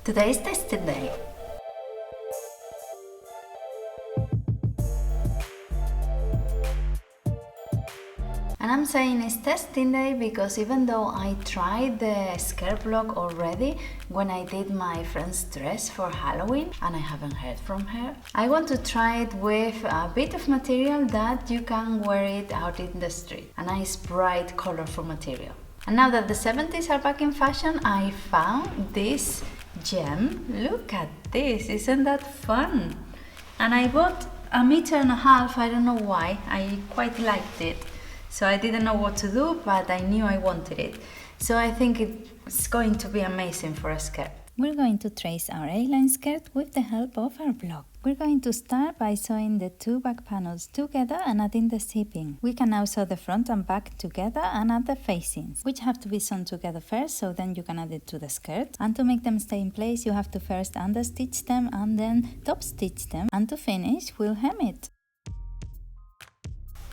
Today is testing day. And I'm saying it's testing day because even though I tried the skirt block already when I did my friend's dress for Halloween and I haven't heard from her, I want to try it with a bit of material that you can wear it out in the street. A nice bright colorful material. And now that the 70s are back in fashion, I found this gem. Look at this, isn't that fun? And I bought 1.5 meters. I don't know why, I quite liked it. So I didn't know what to do, but I knew I wanted it. So I think it's going to be amazing for a skirt. We're going to trace our A-line skirt with the help of our block. We're going to start by sewing the two back panels together and adding the zipping. We can now sew the front and back together and add the facings, which have to be sewn together first, so then you can add it to the skirt. And to make them stay in place, you have to first understitch them and then top stitch them. And to finish, we'll hem it.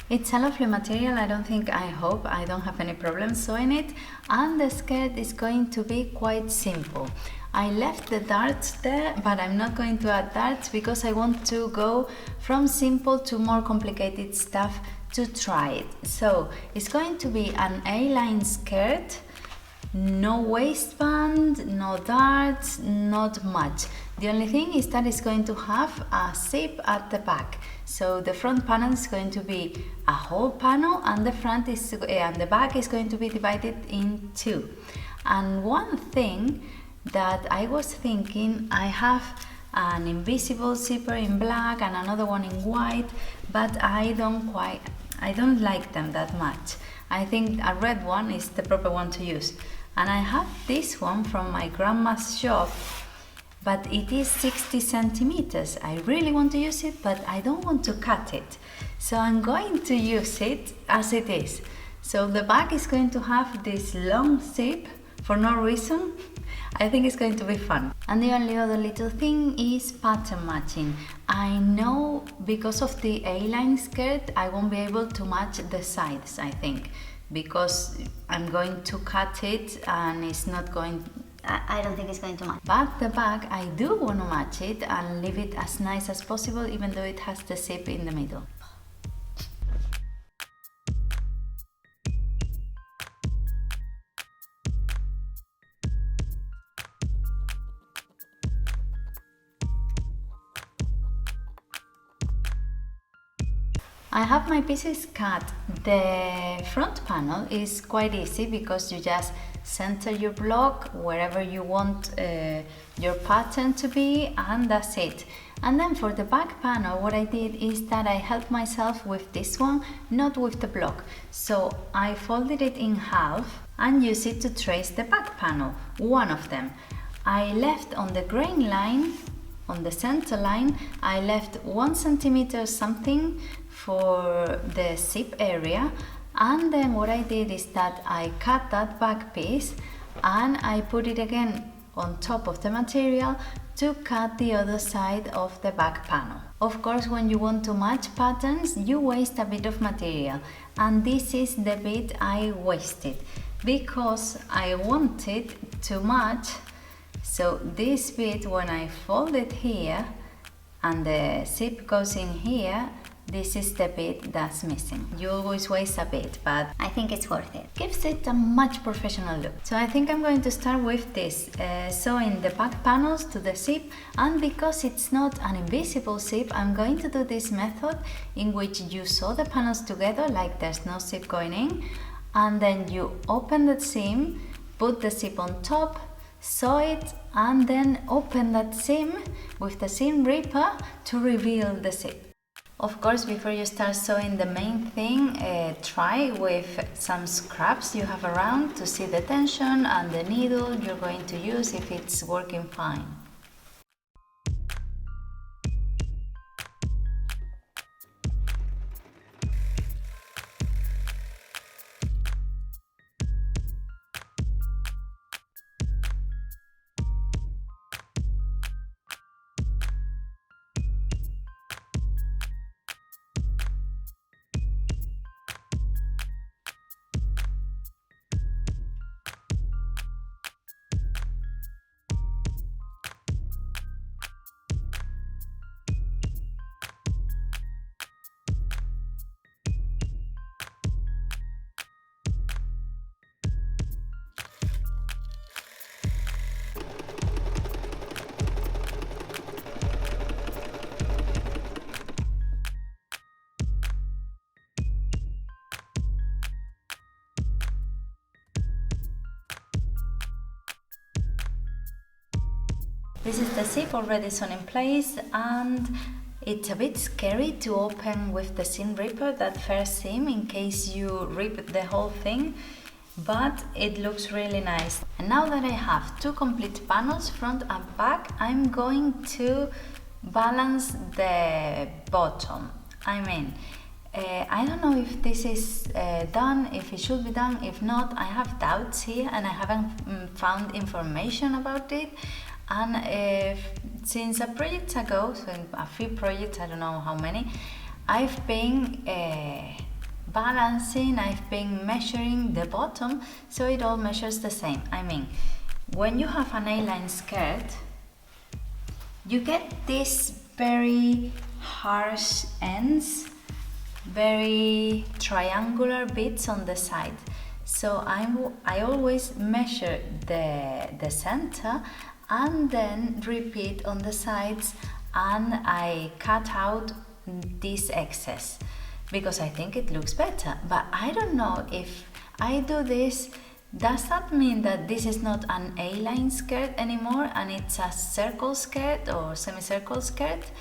It's a lovely material. I hope I don't have any problems sewing it, and the skirt is going to be quite simple. I left the darts there, but I'm not going to add darts because I want to go from simple to more complicated stuff to try it. So it's going to be an A-line skirt, no waistband, no darts, not much. The only thing is that it's going to have a zip at the back. So the front panel is going to be a whole panel, and the back is going to be divided in two. And one thing that I was thinking, I have an invisible zipper in black and another one in white, but I don't like them that much. I think a red one is the proper one to use. And I have this one from my grandma's shop, but it is 60 centimeters. I really want to use it, but I don't want to cut it. So I'm going to use it as it is. So the back is going to have this long zip for no reason. I think it's going to be fun. And the only other little thing is pattern matching. I know because of the A-line skirt, I won't be able to match the sides, I think, because I'm going to cut it and it's not going, I don't think it's going to match. But the back, I do want to match it and leave it as nice as possible, even though it has the zip in the middle. I have my pieces cut. The front panel is quite easy because you just center your block wherever you want your pattern to be, and that's it. And then for the back panel, what I did is that I helped myself with this one, not with the block. So I folded it in half and used it to trace the back panel, one of them. I left on the grain line, on the center line, I left 1 centimeter something for the zip area, and then what I did is that I cut that back piece and I put it again on top of the material to cut the other side of the back panel. Of course, when you want to match patterns, you waste a bit of material, and this is the bit I wasted because I wanted to match. So this bit, when I fold it here and the zip goes in here, this is the bit that's missing. You always waste a bit, but I think it's worth it. Gives it a much professional look. So I think I'm going to start with this, sewing the back panels to the zip, and because it's not an invisible zip, I'm going to do this method in which you sew the panels together like there's no zip going in, and then you open the seam, put the zip on top, sew it, and then open that seam with the seam ripper to reveal the zip. Of course, before you start sewing the main thing, try with some scraps you have around to see the tension and the needle you're going to use if it's working fine. This is the zip already sewn in place, and it's a bit scary to open with the seam ripper that first seam in case you rip the whole thing, but it looks really nice. And now that I have two complete panels, front and back, I'm going to balance the bottom. I don't know if this is done, if it should be done. If not, I have doubts here and I haven't found information about it. And since a project ago, so in a few projects, I don't know how many, I've been balancing, I've been measuring the bottom so it all measures the same. When you have an A-line skirt, you get these very harsh ends, very triangular bits on the side. So I always measure the center and then repeat on the sides, and I cut out this excess because I think it looks better. But I don't know if I do this, does that mean that this is not an A-line skirt anymore and it's a circle skirt or semicircle skirt?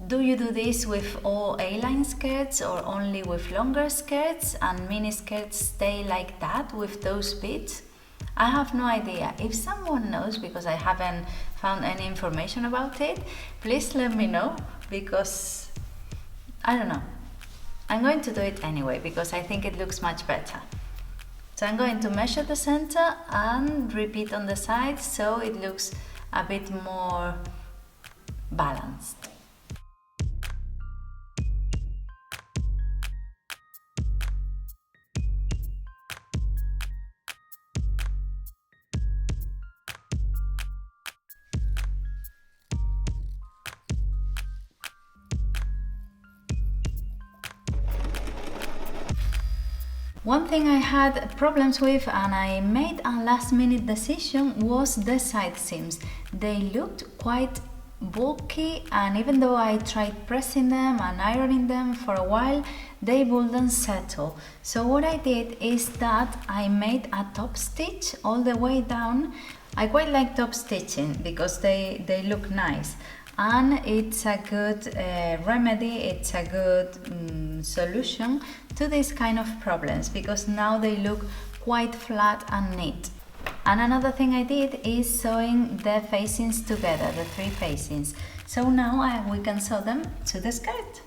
Do you do this with all A-line skirts or only with longer skirts, and mini skirts stay like that with those bits? I have no idea. If someone knows, because I haven't found any information about it, please let me know, because I don't know. I'm going to do it anyway because I think it looks much better. So I'm going to measure the center and repeat on the sides so it looks a bit more balanced. One thing I had problems with and I made a last minute decision was the side seams. They looked quite bulky, and even though I tried pressing them and ironing them for a while, they wouldn't settle. So what I did is that I made a top stitch all the way down. I quite like top stitching because they look nice. And it's a good remedy, it's a good solution to this kind of problems, because now they look quite flat and neat. And another thing I did is sewing the facings together, the three facings. So now we can sew them to the skirt.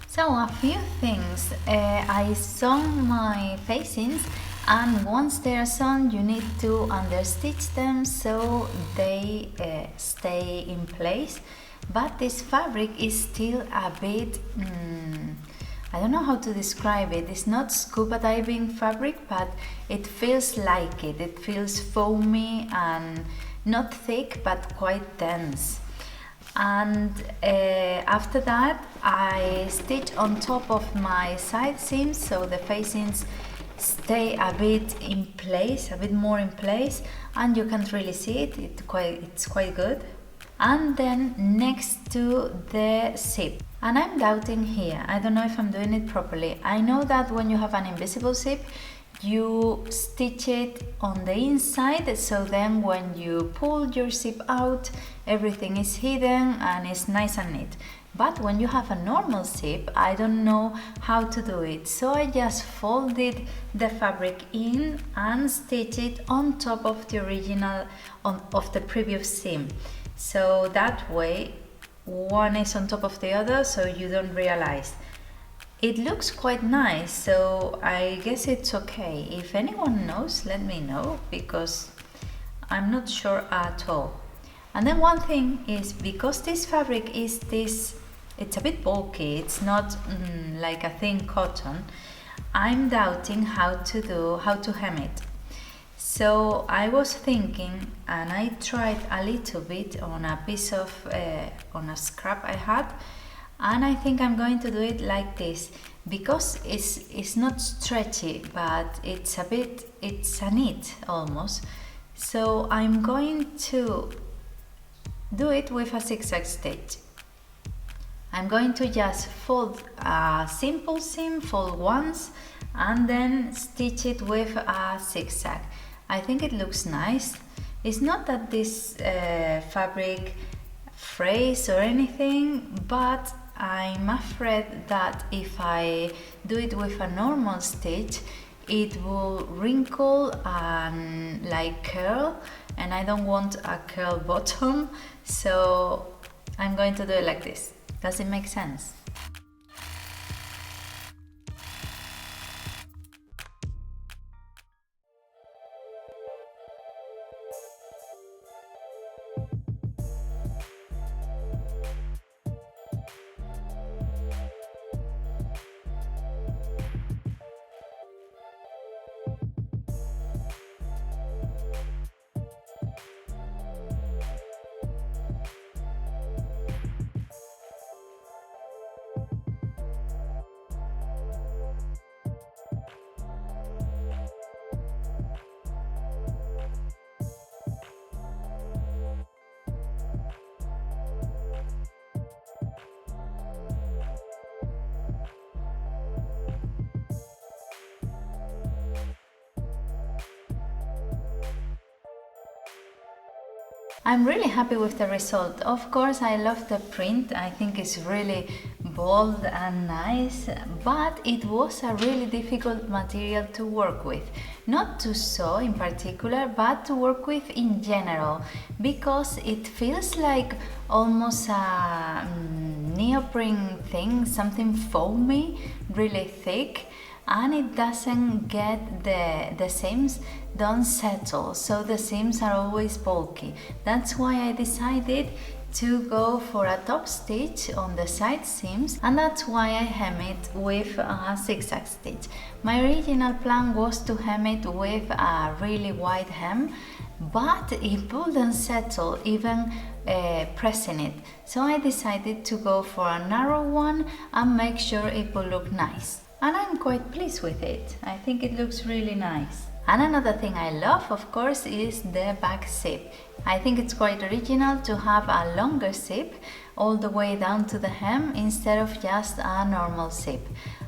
So a few things. I sewn my facings, and once they are sewn you need to understitch them so they stay in place. But this fabric is still a bit, I don't know how to describe it. It's not scuba diving fabric, but it feels like it. It feels foamy and not thick but quite dense. And after that I stitch on top of my side seams so the facings stay a bit in place, a bit more in place, and you can't really see it, it's quite good. And then next to the zip, and I'm doubting here, I don't know if I'm doing it properly. I know that when you have an invisible zip you stitch it on the inside, so then when you pull your zip out everything is hidden and it's nice and neat. But when you have a normal zip, I don't know how to do it, so I just folded the fabric in and stitch it on top of the original of the previous seam, so that way one is on top of the other so you don't realize. It looks quite nice, so I guess it's okay. If anyone knows, let me know, because I'm not sure at all. And then one thing is, because this fabric is it's a bit bulky, it's not like a thin cotton, I'm doubting how to hem it. So I was thinking, and I tried a little bit on a piece of, on a scrap I had, and I think I'm going to do it like this, because it's not stretchy, but it's a knit almost. So I'm going to do it with a zigzag stitch. I'm going to just fold a simple seam, fold once, and then stitch it with a zigzag. I think it looks nice. It's not that this fabric frays or anything, but I'm afraid that if I do it with a normal stitch, it will wrinkle and like curl, and I don't want a curl bottom, so I'm going to do it like this. Does it make sense? I'm really happy with the result. Of course, I love the print. I think it's really bold and nice, but it was a really difficult material to work with. Not to sew in particular, but to work with in general, because it feels like almost a neoprene thing, something foamy, really thick, and it doesn't get the seams don't settle, so the seams are always bulky. That's why I decided to go for a top stitch on the side seams, and that's why I hem it with a zigzag stitch. My original plan was to hem it with a really wide hem, but it wouldn't settle even pressing it, so I decided to go for a narrow one and make sure it will look nice. And I'm quite pleased with it. I think it looks really nice. And another thing I love, of course, is the back zip. I think it's quite original to have a longer zip all the way down to the hem instead of just a normal zip.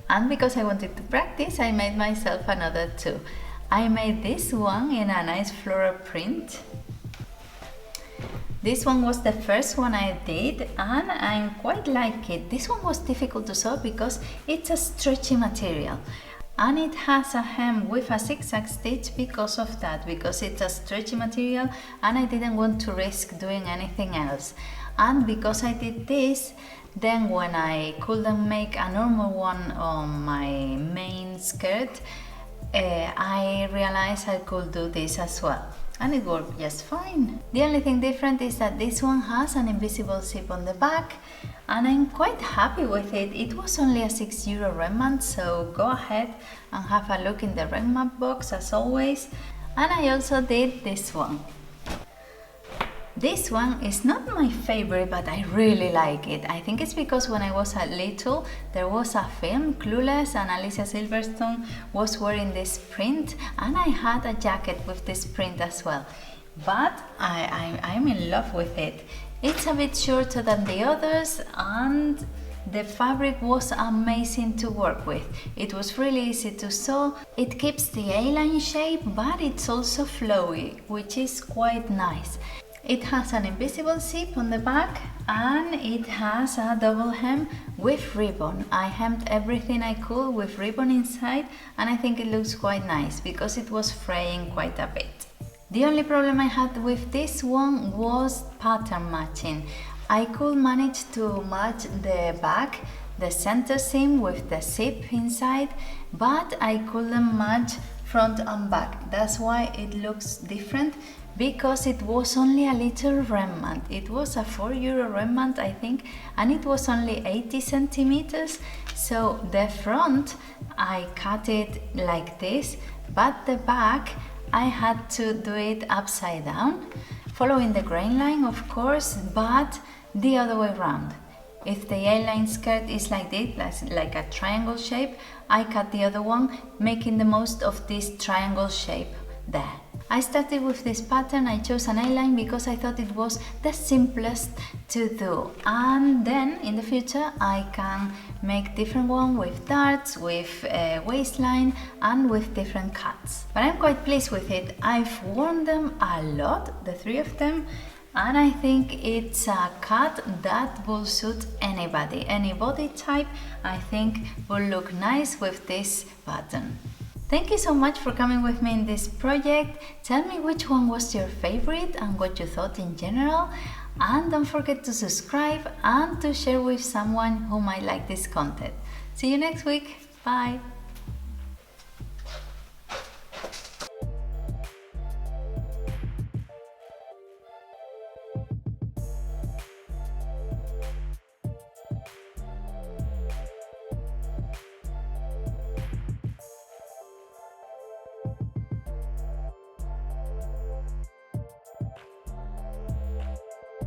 And because I wanted to practice, I made myself another two. I made this one in a nice floral print. This one was the first one I did, and I quite like it. This one was difficult to sew because it's a stretchy material. And it has a hem with a zigzag stitch because of that, because it's a stretchy material and I didn't want to risk doing anything else. And because I did this, then when I couldn't make a normal one on my main skirt, I realized I could do this as well. And it worked just fine. The only thing different is that this one has an invisible zip on the back, and I'm quite happy with it. It was only a €6 remnant, so go ahead and have a look in the remnant box as always. And I also did this one. This one is not my favorite, but I really like it. I think it's because when I was a little, there was a film, Clueless, and Alicia Silverstone was wearing this print, and I had a jacket with this print as well. But I'm in love with it. It's a bit shorter than the others, and the fabric was amazing to work with. It was really easy to sew. It keeps the A-line shape, but it's also flowy, which is quite nice. It has an invisible zip on the back, and it has a double hem with ribbon. I hemmed everything I could with ribbon inside, and I think it looks quite nice because it was fraying quite a bit. The only problem I had with this one was pattern matching. I could manage to match the back, the center seam with the zip inside, but I couldn't match front and back. That's why it looks different, because it was only a little remnant. It was a €4 remnant, I think, and it was only 80 centimeters. So the front, I cut it like this, but the back, I had to do it upside down, following the grain line, of course, but the other way around. If the A-line skirt is like this, like a triangle shape, I cut the other one, making the most of this triangle shape there. I started with this pattern. I chose an A-line because I thought it was the simplest to do, and then in the future I can make different one with darts, with waistline and with different cuts. But I'm quite pleased with it. I've worn them a lot, the 3 of them, and I think it's a cut that will suit anybody, any body type. I think will look nice with this pattern. Thank you so much for coming with me in this project. Tell me which one was your favorite and what you thought in general. And don't forget to subscribe and to share with someone who might like this content. See you next week. Bye.